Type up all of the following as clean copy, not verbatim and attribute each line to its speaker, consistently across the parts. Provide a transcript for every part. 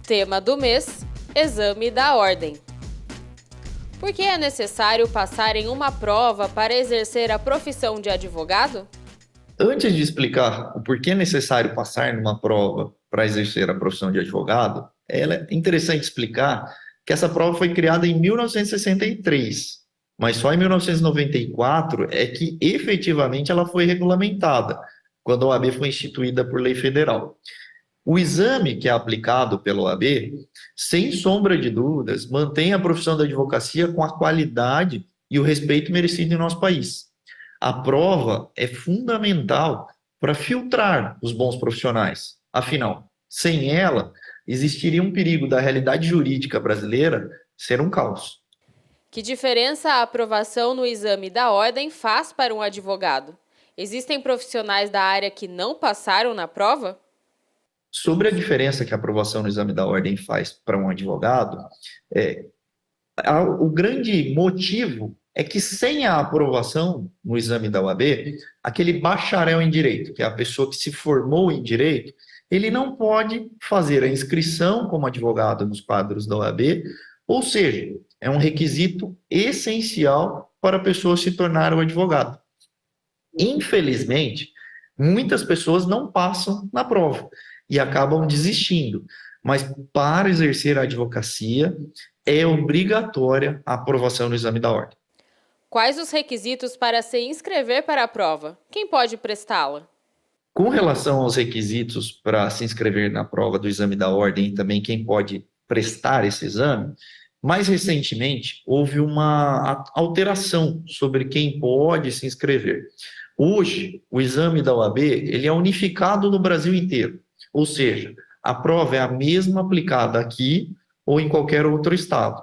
Speaker 1: Tema do mês: Exame da Ordem. Por que é necessário passar em uma prova para exercer a profissão de advogado?
Speaker 2: Antes de explicar o porquê é necessário passar numa prova para exercer a profissão de advogado, é interessante explicar que essa prova foi criada em 1963, mas só em 1994 é que efetivamente ela foi regulamentada, quando a OAB foi instituída por lei federal. O exame que é aplicado pela OAB, sem sombra de dúvidas, mantém a profissão da advocacia com a qualidade e o respeito merecido em nosso país. A prova é fundamental para filtrar os bons profissionais. Afinal, sem ela, existiria um perigo da realidade jurídica brasileira ser um caos.
Speaker 1: Que diferença a aprovação no exame da ordem faz para um advogado? Existem profissionais da área que não passaram na prova?
Speaker 2: Sobre a diferença que a aprovação no exame da ordem faz para um advogado, o grande motivo é que sem a aprovação no exame da OAB, aquele bacharel em direito, que é a pessoa que se formou em direito, ele não pode fazer a inscrição como advogado nos quadros da OAB, ou seja, é um requisito essencial para a pessoa se tornar um advogado. Infelizmente, muitas pessoas não passam na prova e acabam desistindo, mas para exercer a advocacia é obrigatória a aprovação no exame da ordem.
Speaker 1: Quais os requisitos para se inscrever para a prova? Quem pode prestá-la?
Speaker 2: Com relação aos requisitos para se inscrever na prova do exame da ordem e também quem pode prestar esse exame, mais recentemente houve uma alteração sobre quem pode se inscrever. Hoje, o exame da OAB ele é unificado no Brasil inteiro, ou seja, a prova é a mesma aplicada aqui ou em qualquer outro estado.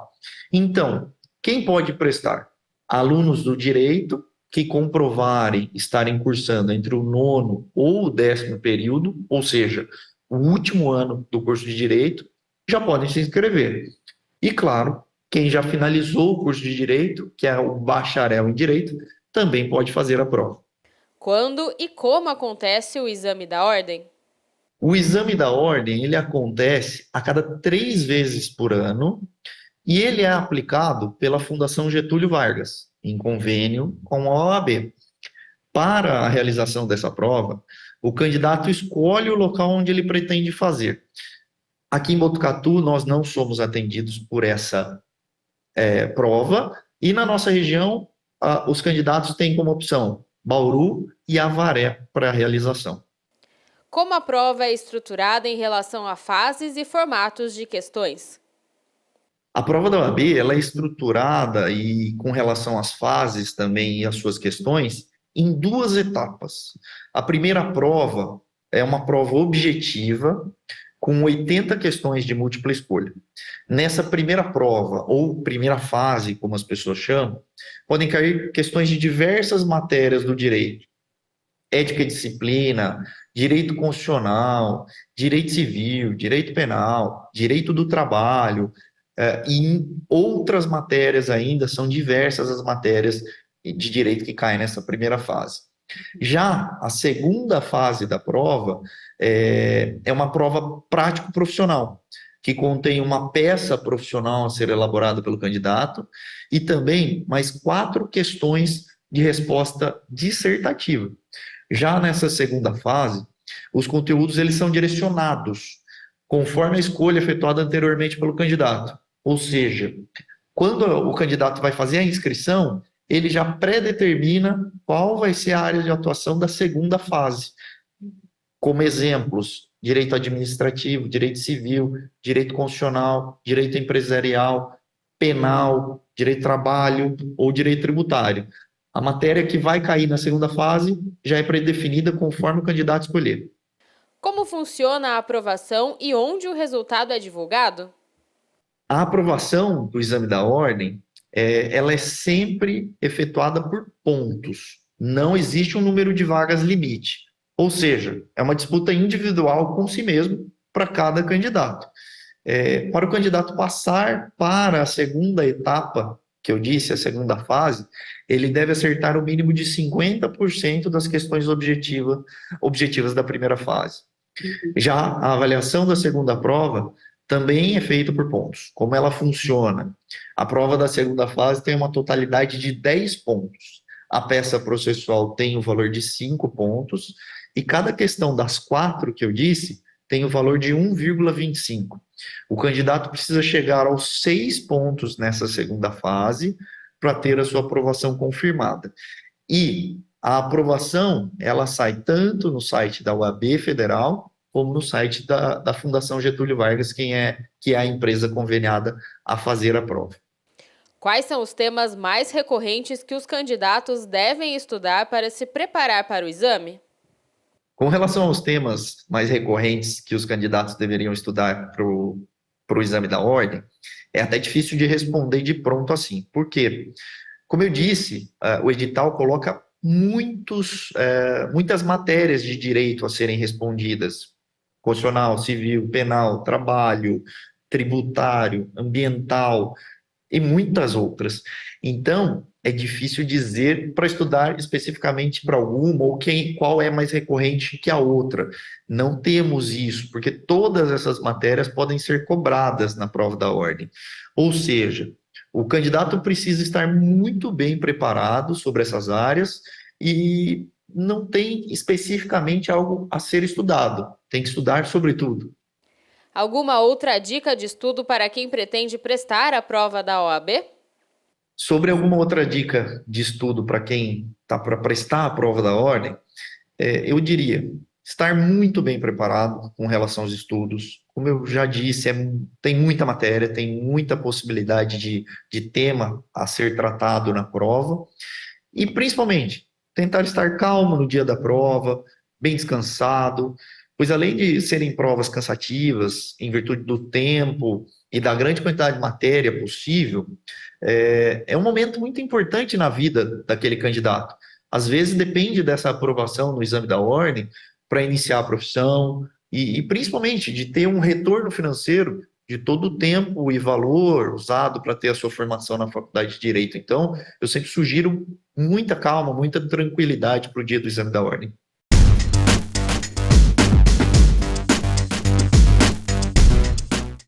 Speaker 2: Então, quem pode prestar? Alunos do direito que comprovarem estarem cursando entre o 9º ou o 10º período, ou seja, o último ano do curso de direito, já podem se inscrever. E, claro, quem já finalizou o curso de direito, que é o bacharel em direito, também pode fazer a prova.
Speaker 1: Quando e como acontece o exame da ordem?
Speaker 2: O exame da ordem ele acontece a cada 3 vezes por ano e ele é aplicado pela Fundação Getúlio Vargas, em convênio com a OAB. Para a realização dessa prova, o candidato escolhe o local onde ele pretende fazer. Aqui em Botucatu, nós não somos atendidos por essa prova, e na nossa região, os candidatos têm como opção Bauru e Avaré para a realização.
Speaker 1: Como a prova é estruturada em relação a fases e formatos de questões?
Speaker 2: A prova da OAB ela é estruturada e com relação às fases também e às suas questões em 2 etapas. A primeira prova é uma prova objetiva com 80 questões de múltipla escolha. Nessa primeira prova, ou primeira fase, como as pessoas chamam, podem cair questões de diversas matérias do direito. Ética e disciplina, direito constitucional, direito civil, direito penal, direito do trabalho, e outras matérias ainda, são diversas as matérias de direito que caem nessa primeira fase. Já a segunda fase da prova é uma prova prático-profissional, que contém uma peça profissional a ser elaborada pelo candidato e também mais 4 questões de resposta dissertativa. Já nessa segunda fase, os conteúdos eles são direcionados conforme a escolha efetuada anteriormente pelo candidato. Ou seja, quando o candidato vai fazer a inscrição, ele já pré-determina qual vai ser a área de atuação da segunda fase. Como exemplos, direito administrativo, direito civil, direito constitucional, direito empresarial, penal, direito do trabalho ou direito tributário. A matéria que vai cair na segunda fase já é pré-definida conforme o candidato escolher.
Speaker 1: Como funciona a aprovação e onde o resultado é divulgado?
Speaker 2: A aprovação do exame da ordem, ela é sempre efetuada por pontos. Não existe um número de vagas limite. Ou seja, é uma disputa individual com si mesmo para cada candidato. Para o candidato passar para a segunda etapa, que eu disse, a segunda fase, ele deve acertar o mínimo de 50% das questões objetivas da primeira fase. Já a avaliação da segunda prova também é feito por pontos. Como ela funciona? A prova da segunda fase tem uma totalidade de 10 pontos. A peça processual tem o valor de 5 pontos, e cada questão das 4 que eu disse tem o valor de 1,25. O candidato precisa chegar aos 6 pontos nessa segunda fase para ter a sua aprovação confirmada. E a aprovação, ela sai tanto no site da UAB Federal, como no site da Fundação Getúlio Vargas, que é a empresa conveniada a fazer a prova.
Speaker 1: Quais são os temas mais recorrentes que os candidatos devem estudar para se preparar para o exame?
Speaker 2: Com relação aos temas mais recorrentes que os candidatos deveriam estudar para o exame da ordem, é até difícil de responder de pronto assim. Por quê? Como eu disse, o edital coloca muitas matérias de direito a serem respondidas: constitucional, civil, penal, trabalho, tributário, ambiental e muitas outras. Então, é difícil dizer para estudar especificamente para uma ou qual é mais recorrente que a outra. Não temos isso, porque todas essas matérias podem ser cobradas na prova da ordem. Ou seja, o candidato precisa estar muito bem preparado sobre essas áreas e não tem especificamente algo a ser estudado. Tem que estudar sobre tudo.
Speaker 1: Alguma outra dica de estudo para quem pretende prestar a prova da OAB?
Speaker 2: Sobre alguma outra dica de estudo para quem está para prestar a prova da ordem, eu diria estar muito bem preparado com relação aos estudos. Como eu já disse, tem muita matéria, tem muita possibilidade de tema a ser tratado na prova. E, principalmente, tentar estar calmo no dia da prova, bem descansado, pois além de serem provas cansativas, em virtude do tempo e da grande quantidade de matéria possível, é um momento muito importante na vida daquele candidato. Às vezes depende dessa aprovação no exame da ordem para iniciar a profissão e principalmente de ter um retorno financeiro de todo o tempo e valor usado para ter a sua formação na faculdade de Direito. Então, eu sempre sugiro muita calma, muita tranquilidade para o dia do exame da ordem.